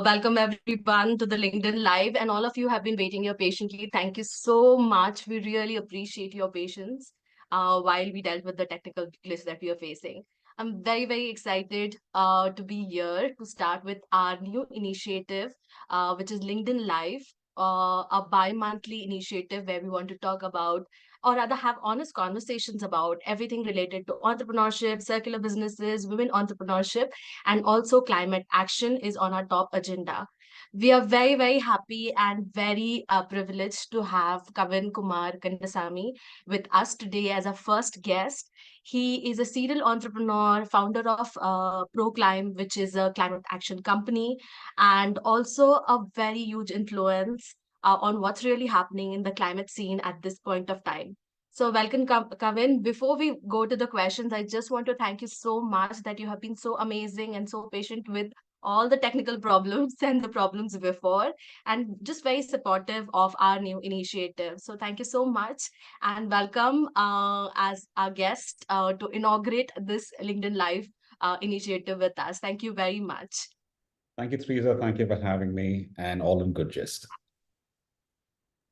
Welcome everyone to the LinkedIn Live, and all of you have been waiting here patiently. Thank you so much. We really appreciate your patience while we dealt with the technical glitch that we are facing. I'm very, very excited to be here to start with our new initiative, which is LinkedIn Live, a bi-monthly initiative where we want to talk about, or rather have honest conversations about everything related to entrepreneurship, circular businesses, women entrepreneurship, and also climate action is on our top agenda. We are very, very happy and very privileged to have Kavin Kumar Kandasamy with us today as our first guest. He is a serial entrepreneur, founder of ProClimb, which is a climate action company, and also a very huge influence on what's really happening in the climate scene at this point of time. So, welcome, Kavin. Before we go to the questions, I just want to thank you so much that you have been so amazing and so patient with all the technical problems and the problems before, and just very supportive of our new initiative. So, thank you so much and welcome as our guest to inaugurate this LinkedIn Live initiative with us. Thank you very much. Thank you, Teresa. Thank you for having me, and all in good gist.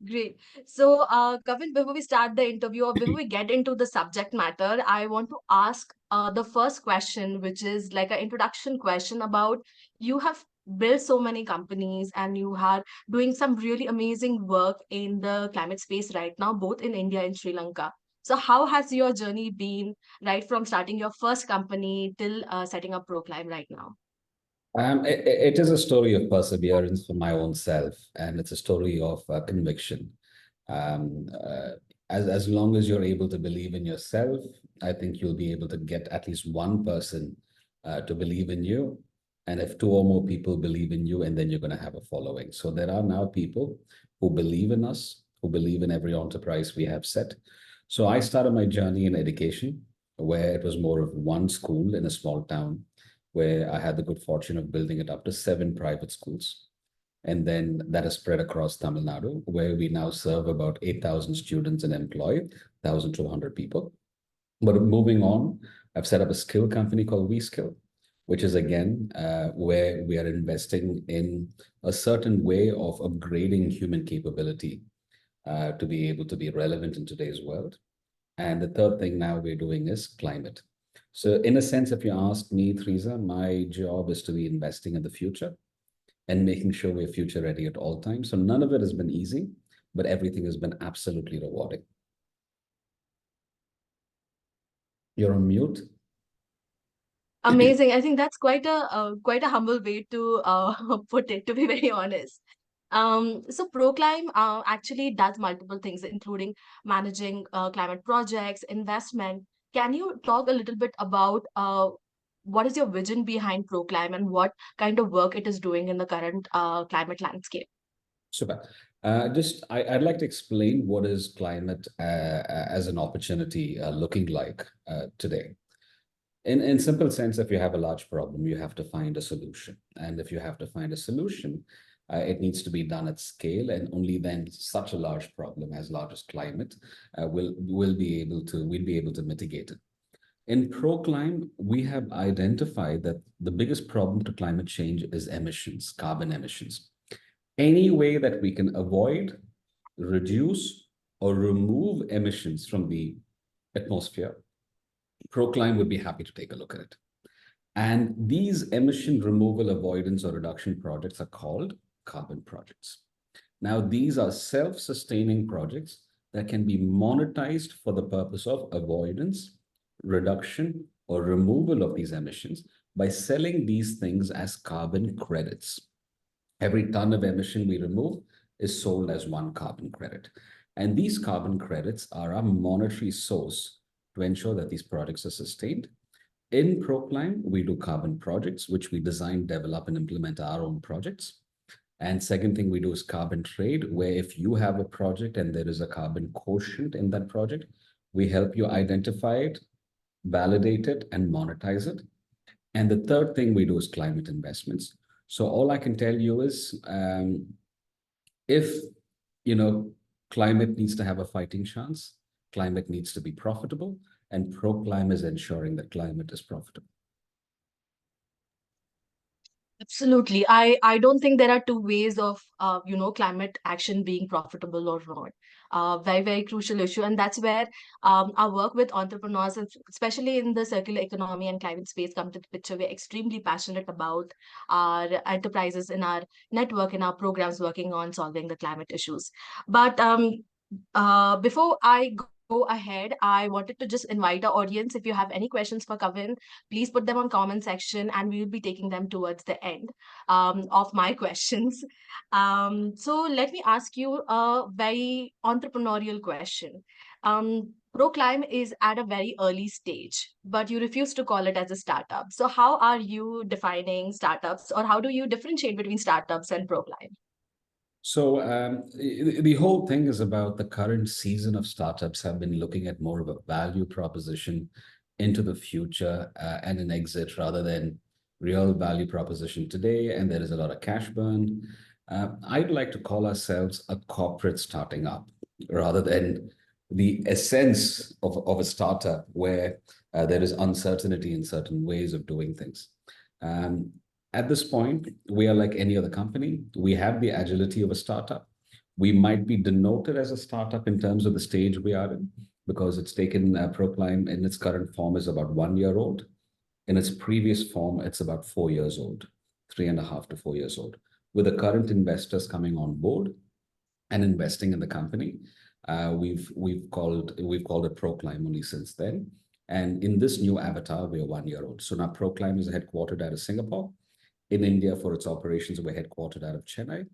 Great. So, Kavin, before we start the interview or before we get into the subject matter, I want to ask the first question, which is like an introduction question about you have built so many companies and you are doing some really amazing work in the climate space right now, both in India and Sri Lanka. So, how has your journey been right from starting your first company till setting up ProClimb right now? It is a story of perseverance for my own self, and it's a story of conviction. Um, uh, as long as you're able to believe in yourself, I think you'll be able to get at least one person to believe in you. And if two or more people believe in you, and then you're going to have a following. So there are now people who believe in us, who believe in every enterprise we have set. So I started my journey in education, where it was more of one school in a small town, where I had the good fortune of building it up to 7 private schools. And then that is spread across Tamil Nadu, where we now serve about 8,000 students and employ 1,200 people. But moving on, I've set up a skill company called WeSkill, which is again where we are investing in a certain way of upgrading human capability to be able to be relevant in today's world. And the third thing now we're doing is climate. So in a sense, if you ask me, Teresa, my job is to be investing in the future and making sure we're future ready at all times. So none of it has been easy, but everything has been absolutely rewarding. You're on mute. Amazing. I think that's quite a humble way to put it, to be very honest. So ProClimb actually does multiple things, including managing climate projects, investment. Can you talk a little bit about what is your vision behind ProClimb and what kind of work it is doing in the current climate landscape? Super. I'd like to explain what is climate as an opportunity looking like today. In simple sense, if you have a large problem, you have to find a solution. And if you have to find a solution, it needs to be done at scale, and only then such a large problem as large as climate we'll be able to mitigate it. In ProClimb, we have identified that the biggest problem to climate change is emissions, carbon emissions. Any way that we can avoid, reduce, or remove emissions from the atmosphere, ProClimb would be happy to take a look at it. And these emission removal, avoidance, or reduction projects are called carbon projects. Now, these are self-sustaining projects that can be monetized for the purpose of avoidance, reduction, or removal of these emissions by selling these things as carbon credits. Every ton of emission we remove is sold as one carbon credit. And these carbon credits are a monetary source to ensure that these projects are sustained. In ProClimb, we do carbon projects, which we design, develop, and implement our own projects. And second thing we do is carbon trade, where if you have a project and there is a carbon quotient in that project, we help you identify it, validate it, and monetize it. And the third thing we do is climate investments. So all I can tell you is if, climate needs to have a fighting chance, climate needs to be profitable, and ProClimb is ensuring that climate is profitable. Absolutely. I don't think there are two ways of climate action being profitable or not. Very, very crucial issue. And that's where our work with entrepreneurs, and especially in the circular economy and climate space, come to the picture. We're extremely passionate about our enterprises in our network, in our programs working on solving the climate issues. But before I go ahead, I wanted to just invite our audience. If you have any questions for Kavin, please put them on comment section, and we will be taking them towards the end of my questions. So let me ask you a very entrepreneurial question. Proclim is at a very early stage, but you refuse to call it as a startup. So how are you defining startups, or how do you differentiate between startups and Proclim? So the whole thing is about the current season of startups have been looking at more of a value proposition into the future and an exit rather than real value proposition today. And there is a lot of cash burn. I'd like to call ourselves a corporate starting up rather than the essence of a startup where there is uncertainty in certain ways of doing things. Um, at this point, we are like any other company. We have the agility of a startup. We might be denoted as a startup in terms of the stage we are in, because it's taken Proclim in its current form is about 1 year old. In its previous form, it's about 4 years old, 3.5 to 4 years old. With the current investors coming on board and investing in the company, we've called it Proclim only since then. And in this new avatar, we are 1 year old. So now Proclim is headquartered out of Singapore. In India, for its operations, we're headquartered out of Chennai,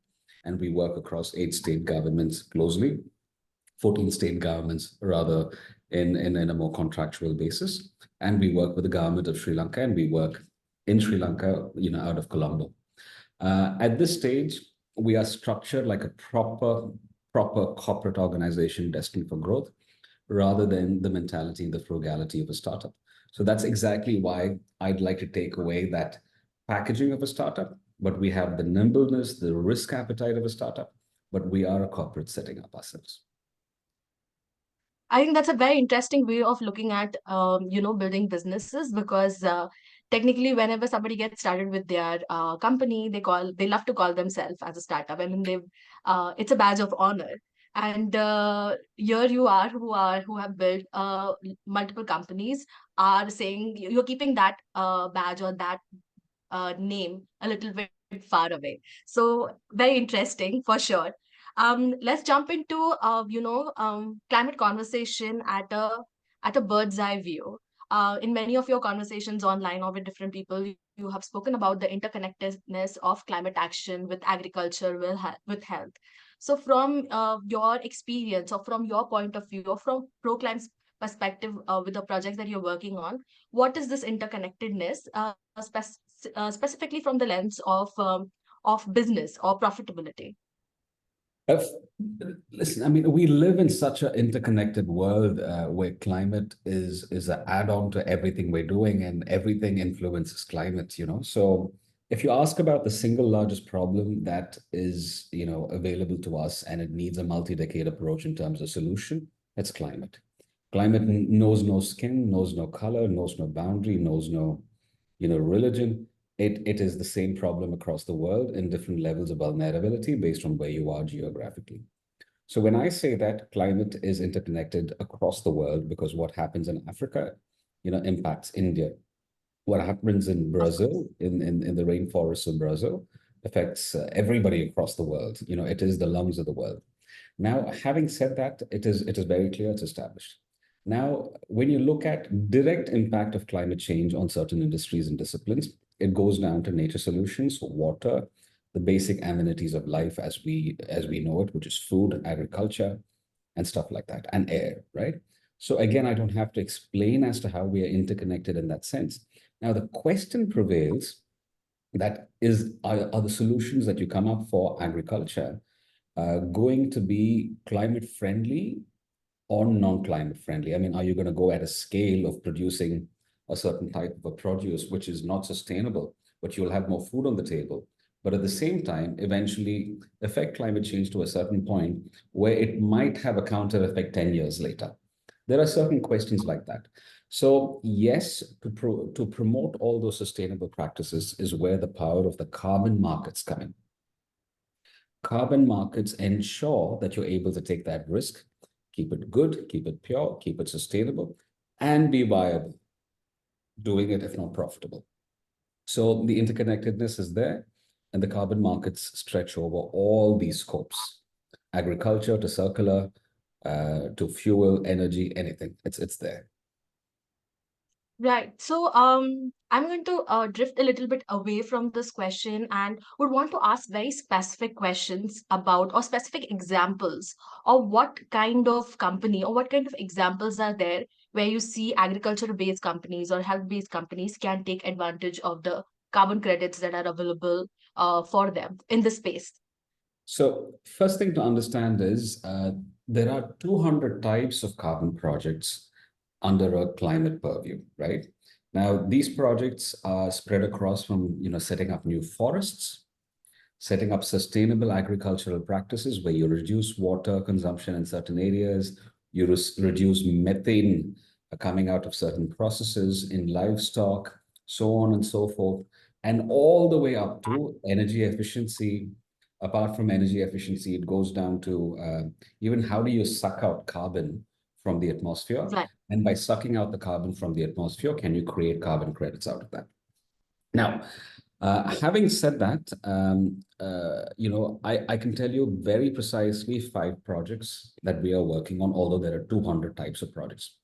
and we work across 8 state governments closely, 14 state governments rather, in a more contractual basis. And we work with the government of Sri Lanka, and we work in Sri Lanka, out of Colombo. At this stage, we are structured like a proper corporate organization destined for growth, rather than the mentality and the frugality of a startup. So that's exactly why I'd like to take away that packaging of a startup, but we have the nimbleness, the risk appetite of a startup, but we are a corporate setting up ourselves. I think that's a very interesting way of looking at, building businesses, because technically, whenever somebody gets started with their company, they love to call themselves as a startup. I mean, it's a badge of honor. And here you are, who have built multiple companies, are saying you're keeping that badge or that name a little bit far away. So very interesting for sure. Let's jump into climate conversation at a bird's eye view. In many of your conversations online or with different people, you have spoken about the interconnectedness of climate action with agriculture, with health. So, from your experience, or from your point of view, or from ProClime's perspective, with the projects that you're working on, what is this interconnectedness, specifically from the lens of business or profitability? If, Listen, I mean, we live in such an interconnected world where climate is an add-on to everything we're doing, and everything influences climate, So if you ask about the single largest problem that is, available to us, and it needs a multi-decade approach in terms of solution, it's climate. Climate knows no skin, knows no color, knows no boundary, knows no, religion. It is the same problem across the world in different levels of vulnerability based on where you are geographically. So when I say that climate is interconnected across the world, because what happens in Africa, impacts India. What happens in Of Brazil, course. in the rainforests of Brazil, affects everybody across the world. It is the lungs of the world. Now, having said that, it is very clear, it's established. Now, when you look at direct impact of climate change on certain industries and disciplines, it goes down to nature solutions, water, the basic amenities of life as we know it, which is food, agriculture, and stuff like that, and air, right? So again, I don't have to explain as to how we are interconnected in that sense. Now, the question prevails that are the solutions that you come up for agriculture going to be climate friendly or non-climate friendly? I mean, are you going to go at a scale of producing a certain type of a produce which is not sustainable, but you'll have more food on the table, but at the same time, eventually affect climate change to a certain point where it might have a counter effect 10 years later? There are certain questions like that. So yes, to promote all those sustainable practices is where the power of the carbon markets come in. Carbon markets ensure that you're able to take that risk, keep it good, keep it pure, keep it sustainable, and be viable, doing it if not profitable. So the interconnectedness is there, and the carbon markets stretch over all these scopes, agriculture to circular, to fuel, energy, anything. It's there. Right. So, I'm going to drift a little bit away from this question and would want to ask very specific questions about or specific examples of what kind of company or what kind of examples are there where you see agriculture-based companies or health-based companies can take advantage of the carbon credits that are available for them in this space. So first thing to understand is there are 200 types of carbon projects under a climate purview, right? Now, these projects are spread across from, setting up new forests, setting up sustainable agricultural practices where you reduce water consumption in certain areas, you reduce methane coming out of certain processes in livestock, so on and so forth, and all the way up to energy efficiency. Apart from energy efficiency, it goes down to even how do you suck out carbon from the atmosphere? Right. And by sucking out the carbon from the atmosphere, can you create carbon credits out of that? Now, having said that, I can tell you very precisely 5 projects that we are working on, although there are 200 types of projects.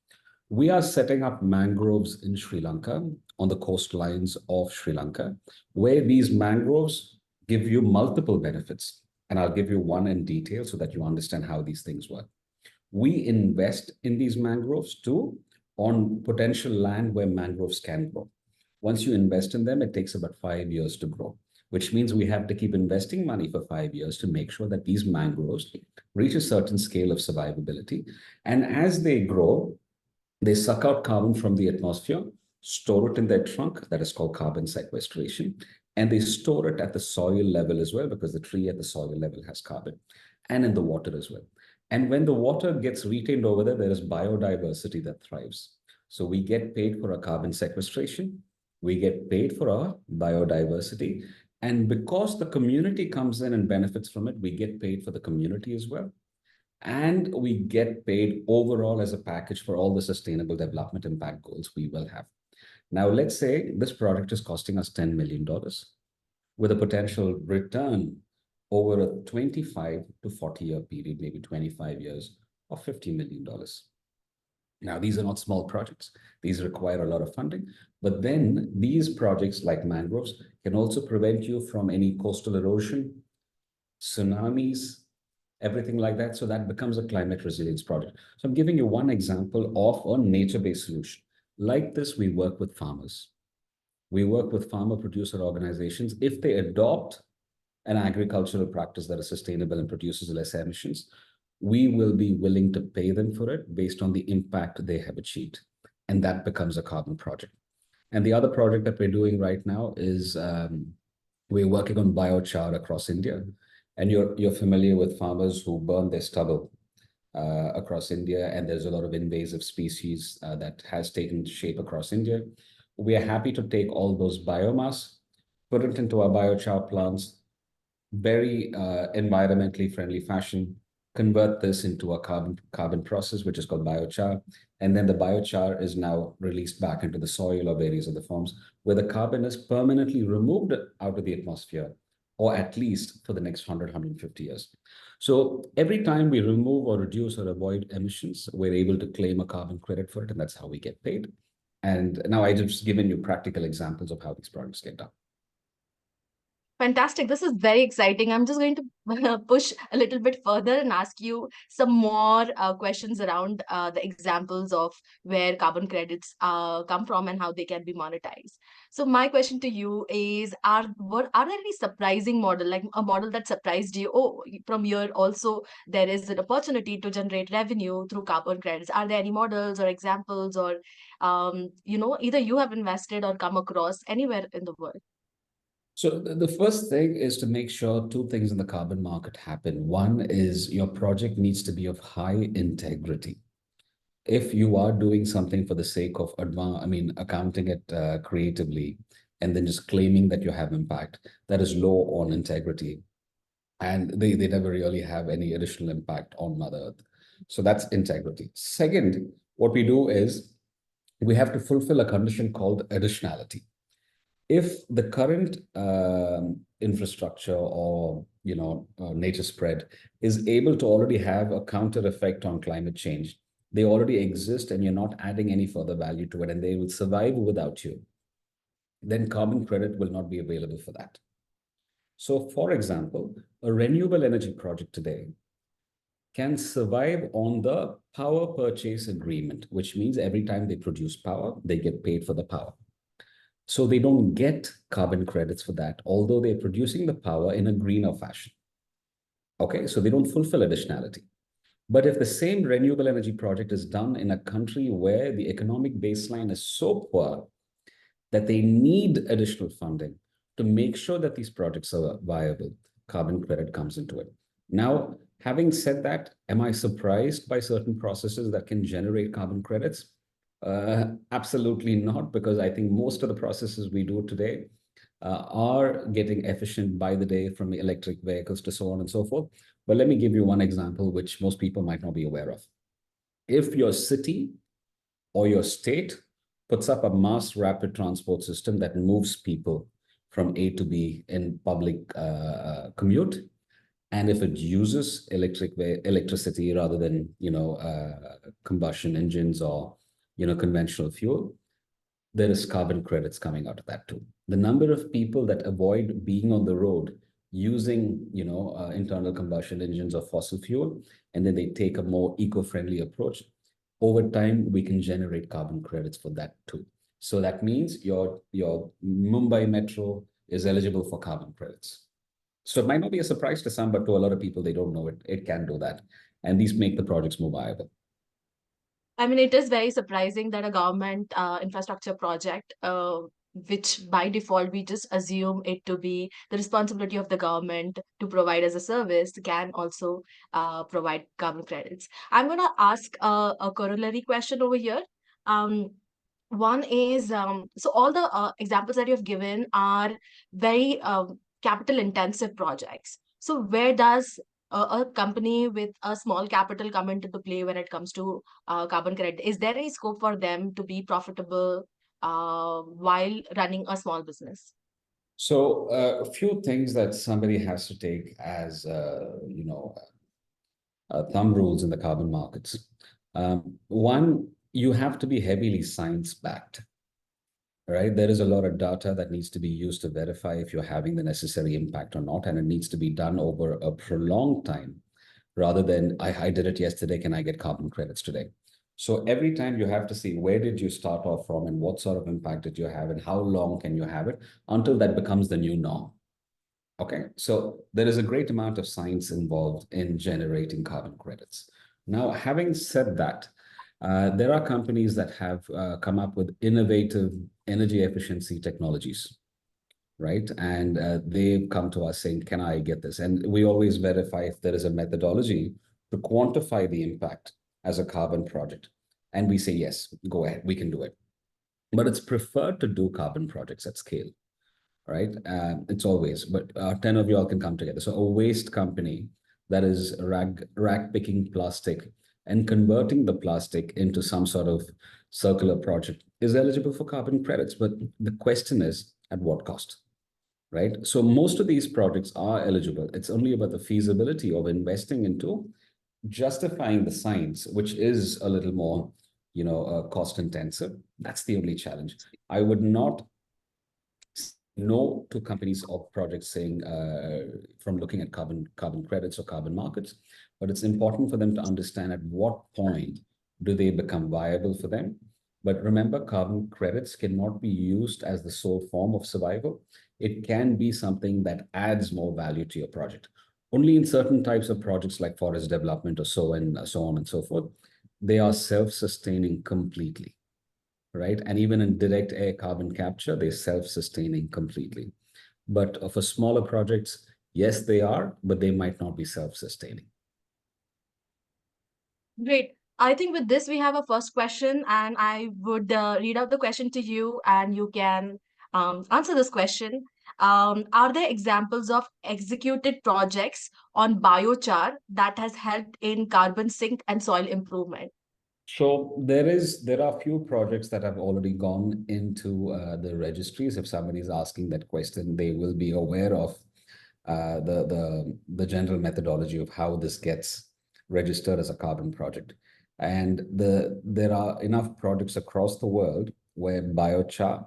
We are setting up mangroves in Sri Lanka, on the coastlines of Sri Lanka, where these mangroves give you multiple benefits. And I'll give you one in detail so that you understand how these things work. We invest in these mangroves too on potential land where mangroves can grow. Once you invest in them, it takes about 5 years to grow, which means we have to keep investing money for 5 years to make sure that these mangroves reach a certain scale of survivability. And as they grow, they suck out carbon from the atmosphere, store it in their trunk, that is called carbon sequestration, and they store it at the soil level as well, because the tree at the soil level has carbon, and in the water as well. And when the water gets retained over there, there is biodiversity that thrives. So we get paid for our carbon sequestration, we get paid for our biodiversity, and because the community comes in and benefits from it, we get paid for the community as well. And we get paid overall as a package for all the sustainable development impact goals we will have. Now, let's say this project is costing us $10 million with a potential return over a 25 to 40-year period, maybe 25 years, of $50 million. Now, these are not small projects. These require a lot of funding. But then these projects like mangroves can also prevent you from any coastal erosion, tsunamis, everything like that. So that becomes a climate resilience project. So I'm giving you one example of a nature-based solution. Like this, we work with farmers. We work with farmer producer organizations. If they adopt an agricultural practice that is sustainable and produces less emissions, we will be willing to pay them for it based on the impact they have achieved. And that becomes a carbon project. And the other project that we're doing right now is we're working on biochar across India. And you're familiar with farmers who burn their stubble across India, and there's a lot of invasive species that has taken shape across India. We are happy to take all those biomass, put it into our biochar plants, very environmentally friendly fashion, convert this into a carbon process, which is called biochar. And then the biochar is now released back into the soil or various other forms where the carbon is permanently removed out of the atmosphere, or at least for the next 100, 150 years. So every time we remove or reduce or avoid emissions, we're able to claim a carbon credit for it, and that's how we get paid. And now I just given you practical examples of how these projects get done. Fantastic. This is very exciting. I'm just going to push a little bit further and ask you some more questions around the examples of where carbon credits come from and how they can be monetized. So my question to you is, are there any surprising model, like a model that surprised you? Oh, from here also there is an opportunity to generate revenue through carbon credits. Are there any models or examples or either you have invested or come across anywhere in the world? So the first thing is to make sure 2 things in the carbon market happen. One is your project needs to be of high integrity. If you are doing something for the sake of accounting it creatively, and then just claiming that you have impact, that is low on integrity. And they never really have any additional impact on Mother Earth. So that's integrity. Second, what we do is we have to fulfill a condition called additionality. If the current infrastructure or nature spread is able to already have a counter effect on climate change, they already exist and you're not adding any further value to it, and they will survive without you, then carbon credit will not be available for that. So, for example, a renewable energy project today can survive on the power purchase agreement, which means every time they produce power, they get paid for the power. So they don't get carbon credits for that, although they're producing the power in a greener fashion. Okay, so they don't fulfill additionality. But if the same renewable energy project is done in a country where the economic baseline is so poor that they need additional funding to make sure that these projects are viable, carbon credit comes into it. Now, having said that, am I surprised by certain processes that can generate carbon credits? Absolutely not, because I think most of the processes we do today are getting efficient by the day, from electric vehicles to so on and so forth. But let me give you one example, which most people might not be aware of. If your city or your state puts up a mass rapid transport system that moves people from A to B in public commute, and if it uses electricity rather than combustion engines or conventional fuel, there is carbon credits coming out of that too. The number of people that avoid being on the road using internal combustion engines or fossil fuel, and then they take a more eco-friendly approach, over time we can generate carbon credits for that too. So that means your Mumbai metro is eligible for carbon credits. So it might not be a surprise to some, but to a lot of people, they don't know it. It can do that. And these make the projects more viable. I mean, it is very surprising that a government infrastructure project, which by default we just assume it to be the responsibility of the government to provide as a service, can also provide carbon credits. I'm going to ask a corollary question over here. Um, One is, so all the examples that you've given are very capital intensive projects. So where does a company with a small capital come into the play when it comes to carbon credit? Is there any scope for them to be profitable while running a small business? So a few things that somebody has to take as thumb rules in the carbon markets. One, you have to be heavily science backed, right? There is a lot of data that needs to be used to verify if you're having the necessary impact or not, and it needs to be done over a prolonged time rather than I did it yesterday, can I get carbon credits today? So every time you have to see where did you start off from and what sort of impact did you have and how long can you have it until that becomes the new norm. Okay, so there is a great amount of science involved in generating carbon credits. Now, having said that, there are companies that have come up with innovative energy efficiency technologies, right? And they've come to us saying, can I get this? And we always verify if there is a methodology to quantify the impact as a carbon project. And we say, yes, go ahead, we can do it. But it's preferred to do carbon projects at scale, right? It's always, but 10 of y'all can come together. So a waste company that is rack picking plastic and converting the plastic into some sort of circular project is eligible for carbon credits. But the question is, at what cost, right? So most of these projects are eligible. It's only about the feasibility of investing into justifying the science, which is a little more, cost intensive. That's the only challenge. I would not no to companies or projects saying from looking at carbon credits or carbon markets, but it's important for them to understand at what point do they become viable for them. But remember, carbon credits cannot be used as the sole form of survival. It can be something that adds more value to your project. Only in certain types of projects like forest development or so on and so forth, they are self-sustaining completely, right? And even in direct air carbon capture, they're self-sustaining completely. But for smaller projects, yes, they are, but they might not be self-sustaining. Great. I think with this, we have a first question, and I would read out the question to you, and you can answer this question. Are there examples of executed projects on biochar that has helped in carbon sink and soil improvement? So there are few projects that have already gone into the registries. If somebody is asking that question, they will be aware of the general methodology of how this gets registered as a carbon project. And there are enough projects across the world where biochar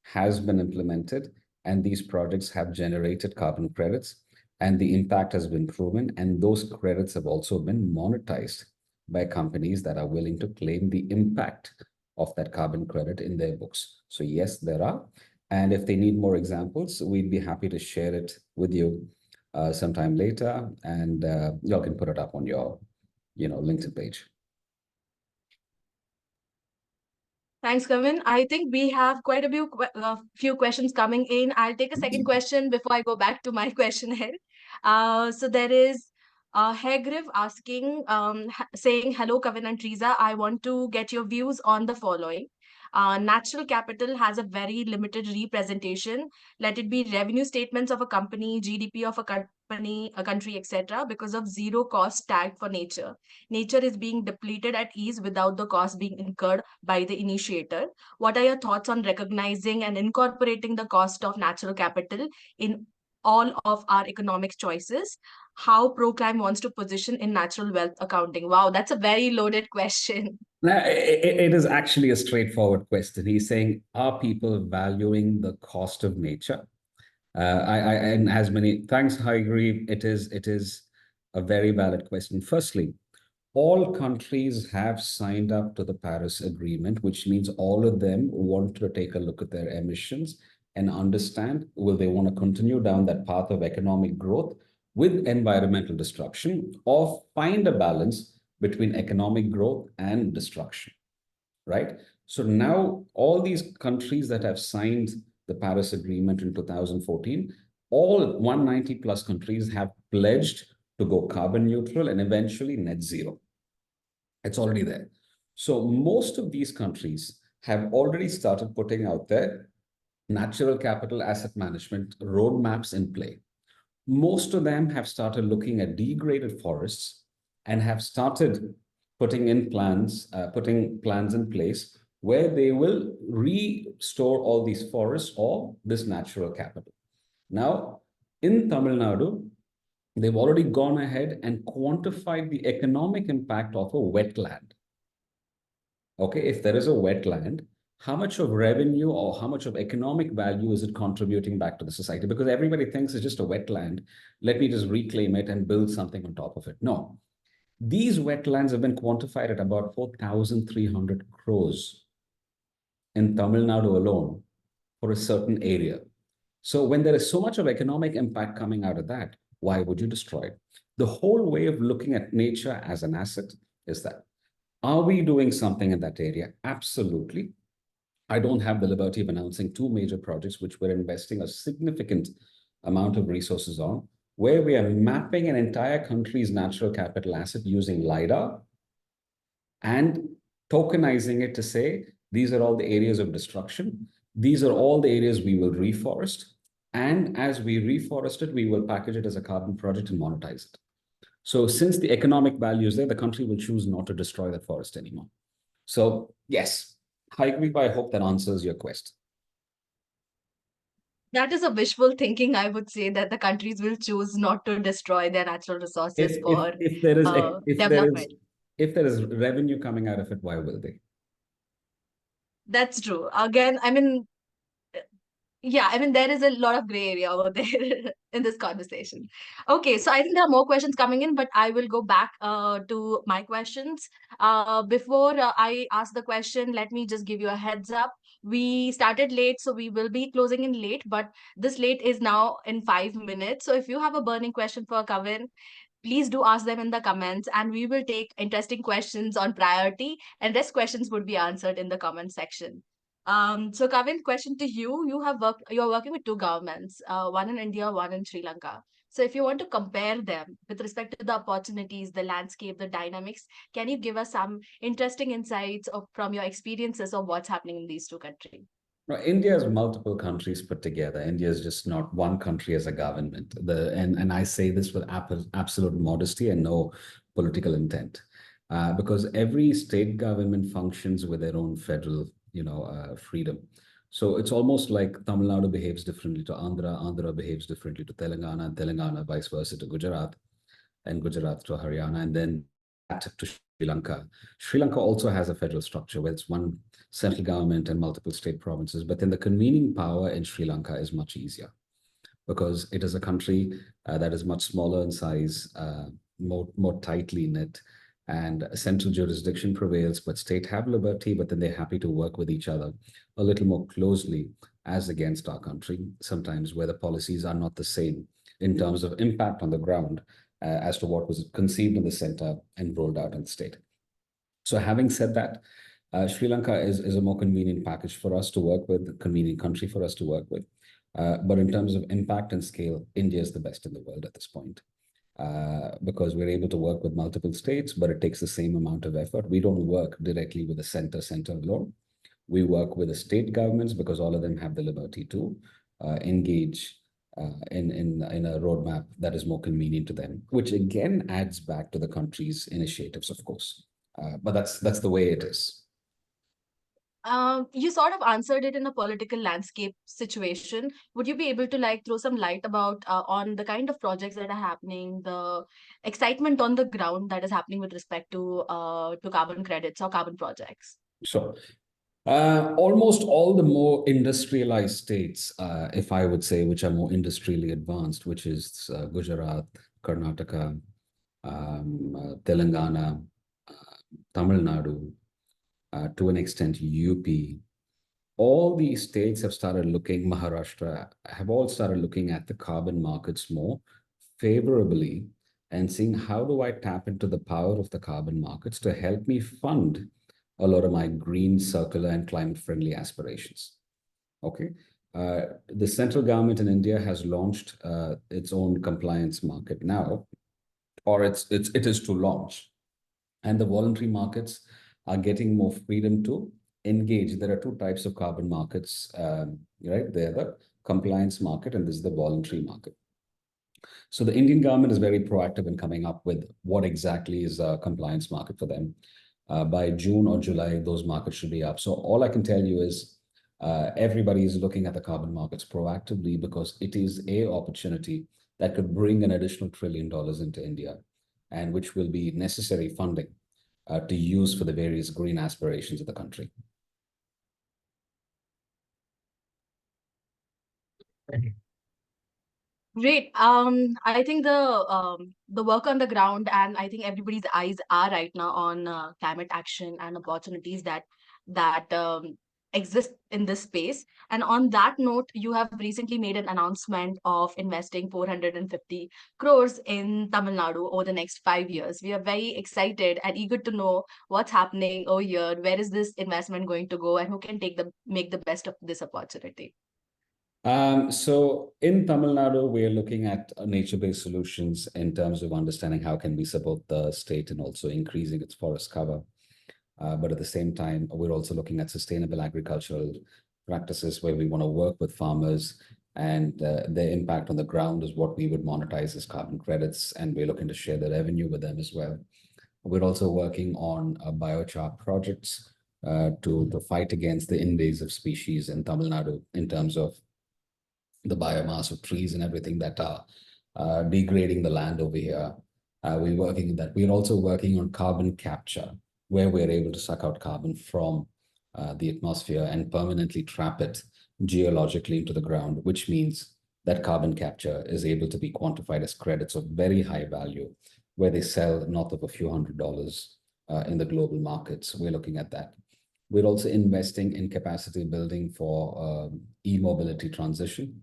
has been implemented, and these projects have generated carbon credits, and the impact has been proven, and those credits have also been monetized by companies that are willing to claim the impact of that carbon credit in their books. So yes, there are. And if they need more examples, we'd be happy to share it with you sometime later, and y'all can put it up on your, LinkedIn page. Thanks, Kavin. I think we have quite a few questions coming in. I'll take a second question before I go back to my question here. So there is Hegriv asking, saying, "Hello, Kavin and Teresa. I want to get your views on the following. Natural capital has a very limited representation. Let it be revenue statements of a company, GDP of a company, a country, etc. Because of zero cost tagged for nature. Nature is being depleted at ease without the cost being incurred by the initiator. What are your thoughts on recognizing and incorporating the cost of natural capital in all of our economic choices? How ProClim wants to position in natural wealth accounting?" Wow, that's a very loaded question. Now, it is actually a straightforward question. He's saying, are people valuing the cost of nature? And as many thanks, I agree. It is a very valid question. Firstly, all countries have signed up to the Paris Agreement, which means all of them want to take a look at their emissions and understand, will they want to continue down that path of economic growth with environmental destruction, or find a balance between economic growth and destruction, right? So now all these countries that have signed the Paris Agreement in 2014, all 190 plus countries have pledged to go carbon neutral and eventually net zero. It's already there. So most of these countries have already started putting out their natural capital asset management roadmaps in play. Most of them have started looking at degraded forests and have started putting plans in place where they will restore all these forests or this natural capital. Now, in Tamil Nadu, they've already gone ahead and quantified the economic impact of a wetland. Okay, if there is a wetland, how much of revenue or how much of economic value is it contributing back to the society? Because everybody thinks it's just a wetland. Let me just reclaim it and build something on top of it. No, these wetlands have been quantified at about 4,300 crores in Tamil Nadu alone for a certain area. So when there is so much of economic impact coming out of that, why would you destroy it? The whole way of looking at nature as an asset is that, are we doing something in that area? Absolutely. I don't have the liberty of announcing two major projects which we're investing a significant amount of resources on, where we are mapping an entire country's natural capital asset using LiDAR and tokenizing it to say, these are all the areas of destruction. These are all the areas we will reforest. And as we reforest it, we will package it as a carbon project and monetize it. So since the economic value is there, the country will choose not to destroy that forest anymore. So yes, I agree, but I hope that answers your question. That is a wishful thinking, I would say, that the countries will choose not to destroy their natural resources for If there is development. if there is revenue coming out of it, why will they? That's true. Again, I mean, yeah, I mean, there is a lot of gray area over there in this conversation. Okay, so I think there are more questions coming in, but I will go back to my questions. Before I ask the question, let me just give you a heads up. We started late, so we will be closing in late, but this late is now in 5 minutes. So if you have a burning question for Kavin, please do ask them in the comments, and we will take interesting questions on priority, and rest questions would be answered in the comment section. So Kavin, question to you. You're working with two governments, one in India, one in Sri Lanka. So if you want to compare them with respect to the opportunities, the landscape, the dynamics, can you give us some interesting insights from your experiences of what's happening in these two countries? No, India is multiple countries put together. India is just not one country as a government. And I say this with absolute modesty and no political intent, because every state government functions with their own federal, freedom. So it's almost like Tamil Nadu behaves differently to Andhra, Andhra behaves differently to Telangana, and Telangana vice versa to Gujarat, and Gujarat to Haryana, and then that to Sri Lanka. Sri Lanka also has a federal structure where it's one central government and multiple state provinces, but then the convening power in Sri Lanka is much easier because it is a country that is much smaller in size, more tightly knit, and central jurisdiction prevails, but state have liberty, but then they're happy to work with each other a little more closely as against our country, sometimes where the policies are not the same in terms of impact on the ground as to what was conceived in the center and rolled out in the state. So having said that, Sri Lanka is a more convenient package for us to work with, a convenient country for us to work with. But in terms of impact and scale, India is the best in the world at this point. Because we're able to work with multiple states, but it takes the same amount of effort. We don't work directly with the center alone. We work with the state governments because all of them have the liberty to engage in a roadmap that is more convenient to them, which again adds back to the country's initiatives, of course. But that's the way it is. You sort of answered it in a political landscape situation. Would you be able to like throw some light about on the kind of projects that are happening, the excitement on the ground that is happening with respect to carbon credits or carbon projects? So almost all the more industrialized states, if I would say, which are more industrially advanced, which is Gujarat, Karnataka, Telangana, Tamil Nadu, to an extent, UP. All these states have started looking, Maharashtra, have all started looking at the carbon markets more favorably and seeing how do I tap into the power of the carbon markets to help me fund a lot of my green, circular, and climate-friendly aspirations. Okay. The central government in India has launched its own compliance market now, or it is to launch. And the voluntary markets are getting more freedom to engage. There are two types of carbon markets, right? They're the compliance market and this is the voluntary market. So the Indian government is very proactive in coming up with what exactly is a compliance market for them. By June or July, those markets should be up. So all I can tell you is everybody is looking at the carbon markets proactively because it is a opportunity that could bring an additional $1 trillion into India, and which will be necessary funding to use for the various green aspirations of the country. Great. I think the work on the ground, and I think everybody's eyes are right now on climate action and opportunities that exist in this space. And on that note, you have recently made an announcement of investing 450 crores in Tamil Nadu over the next 5 years. We are very excited and eager to know what's happening over here. Where is this investment going to go, and who can make the best of this opportunity? So in Tamil Nadu, we are looking at nature-based solutions in terms of understanding how can we support the state and also increasing its forest cover. But at the same time, we're also looking at sustainable agricultural practices where we want to work with farmers and their impact on the ground is what we would monetize as carbon credits. And we're looking to share the revenue with them as well. We're also working on biochar projects to fight against the invasive species in Tamil Nadu in terms of the biomass of trees and everything that are degrading the land over here. We're working on that. We're also working on carbon capture, where we're able to suck out carbon from the atmosphere and permanently trap it geologically into the ground, which means that carbon capture is able to be quantified as credits of very high value, where they sell north of a few $100s in the global markets. We're looking at that. We're also investing in capacity building for e-mobility transition.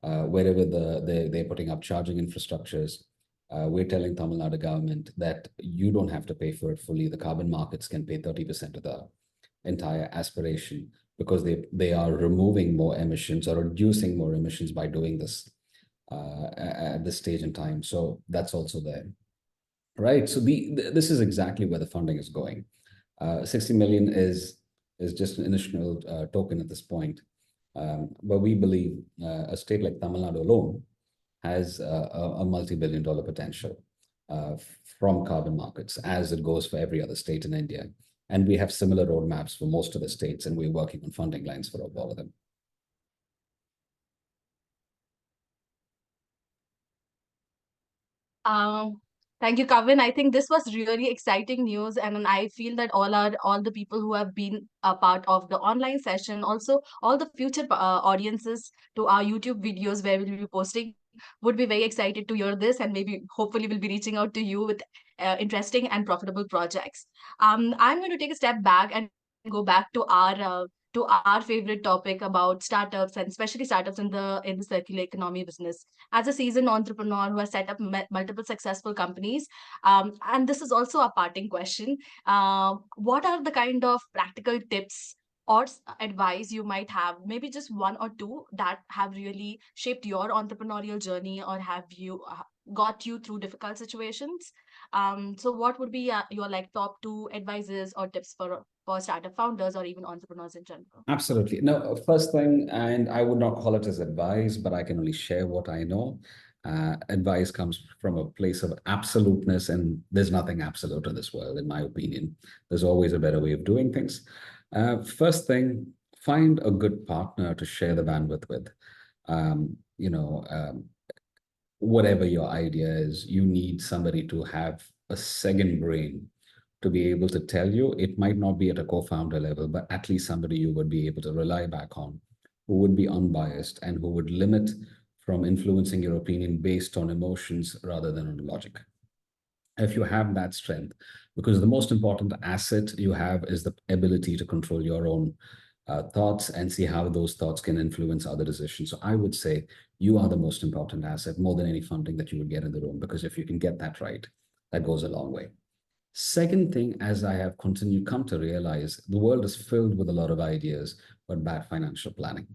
Wherever they're putting up charging infrastructures, we're telling Tamil Nadu government that you don't have to pay for it fully. The carbon markets can pay 30% of the entire aspiration because they are removing more emissions or reducing more emissions by doing this. at this stage in time. So that's also there. Right. So this is exactly where the funding is going. 60 million is just an initial token at this point. But we believe a state like Tamil Nadu alone has a multi-billion dollar potential uh, from carbon markets, as it goes for every other state in India. And we have similar roadmaps for most of the states, and we're working on funding lines for all of them. Um, Thank you, Kavin. I think this was really exciting news, and I feel that all the people who have been a part of the online session, also all the future audiences to our YouTube videos where we'll be posting, would be very excited to hear this, and maybe hopefully will be reaching out to you with interesting and profitable projects. I'm going to take a step back and go back to our favorite topic about startups, and especially startups in the circular economy business. As a seasoned entrepreneur who has set up multiple successful companies, and this is also a parting question, what are the kind of practical tips or advice you might have, maybe just one or two, that have really shaped your entrepreneurial journey or have you got you through difficult situations? So what would be your like top two advices or tips for startup founders or even entrepreneurs in general? Absolutely. No, first thing, and I would not call it as advice, but I can only share what I know. Advice comes from a place of absoluteness, and there's nothing absolute in this world, in my opinion. There's always a better way of doing things. First thing, find a good partner to share the bandwidth with. Um, you know, um, Whatever your idea is, you need somebody to have a second brain to be able to tell you. It might not be at a co-founder level, but at least somebody you would be able to rely back on, who would be unbiased and who would limit from influencing your opinion based on emotions rather than on logic. If you have that strength, because the most important asset you have is the ability to control your own thoughts and see how those thoughts can influence other decisions. So I would say you are the most important asset, more than any funding that you would get in the room, because if you can get that right, that goes a long way. Second thing, as I have continued come to realize, the world is filled with a lot of ideas, but bad financial planning.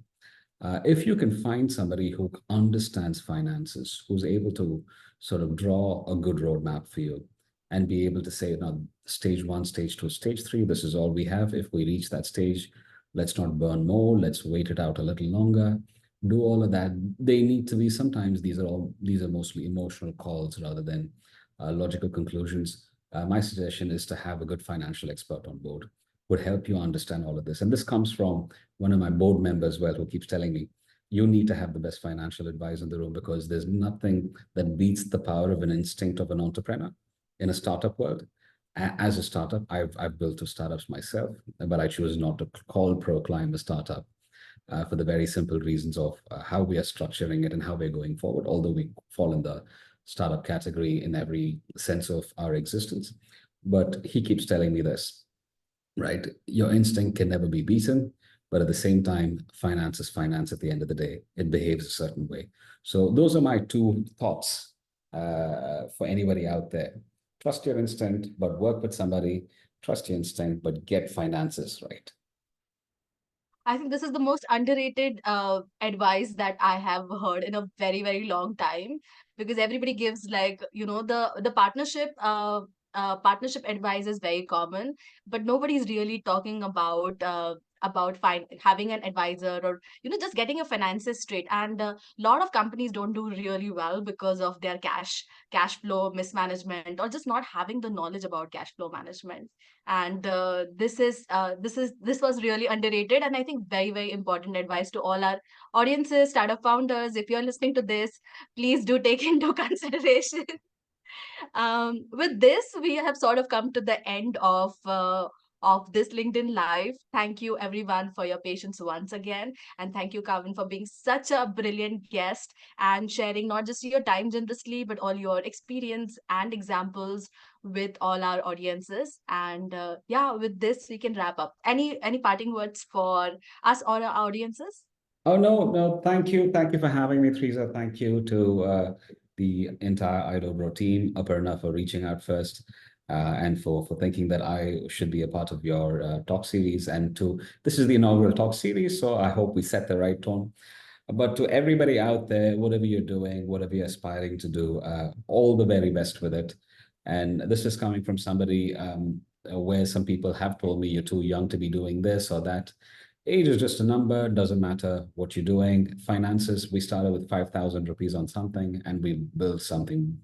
If you can find somebody who understands finances, who's able to sort of draw a good roadmap for you and be able to say, now, stage one, stage two, stage three, this is all we have. If we reach that stage, let's not burn more, let's wait it out a little longer, do all of that. They need to be, sometimes these are mostly emotional calls rather than logical conclusions. My suggestion is to have a good financial expert on board, would help you understand all of this. And this comes from one of my board members, well, who keeps telling me, you need to have the best financial advice in the room, because there's nothing that beats the power of an instinct of an entrepreneur in a startup world. As a startup, I've built two startups myself, but I choose not to proclaim a startup for the very simple reasons of how we are structuring it and how we're going forward, although we fall in the startup category in every sense of our existence. But he keeps telling me this, right? Your instinct can never be beaten, but at the same time, finance is finance at the end of the day. It behaves a certain way. So those are my two thoughts for anybody out there. Trust your instinct, but work with somebody. Trust your instinct, but get finances right. I think this is the most underrated advice that I have heard in a very, very long time, because everybody gives like, the partnership advice is very common, but nobody's really talking about having an advisor, or just getting your finances straight. And a lot of companies don't do really well because of their cash flow mismanagement, or just not having the knowledge about cash flow management. And this was really underrated, and I think very, very important advice to all our audiences, startup founders. If you're listening to this, please do take into consideration. With this, we have sort of come to the end of this LinkedIn Live. Thank you, everyone, for your patience once again, and thank you, Kavin, for being such a brilliant guest and sharing not just your time generously, but all your experience and examples with all our audiences. And yeah, with this, we can wrap up. Any parting words for us or our audiences? Oh, no, no, thank you for having me, Teresa. Thank you to the entire Idobro team, Aparna, for reaching out first, and for thinking that I should be a part of your talk series. And to this is the inaugural talk series, so I hope we set the right tone. But to everybody out there, whatever you're doing, whatever you're aspiring to do, all the very best with it. And this is coming from somebody where some people have told me you're too young to be doing this or that. Age is just a number, doesn't matter what you're doing. Finances, we started with 5,000 rupees on something and we built something,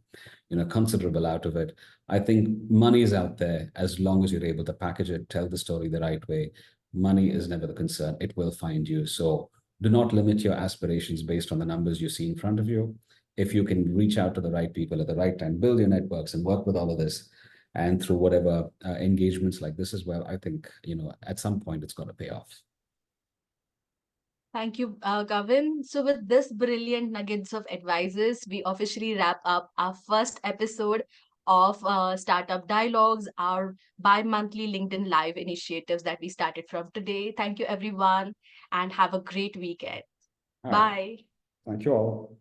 considerable out of it. I think money is out there as long as you're able to package it, tell the story the right way. Money is never the concern. It will find you. So do not limit your aspirations based on the numbers you see in front of you. If you can reach out to the right people at the right time, build your networks and work with all of this, and through whatever engagements like this as well, I think, at some point it's going to pay off. Thank you, Kavin. So, with this brilliant nuggets of advices, we officially wrap up our first episode of Startup Dialogues, our bi monthly LinkedIn Live initiatives that we started from today. Thank you, everyone, and have a great weekend. All right. Bye. Thank you all.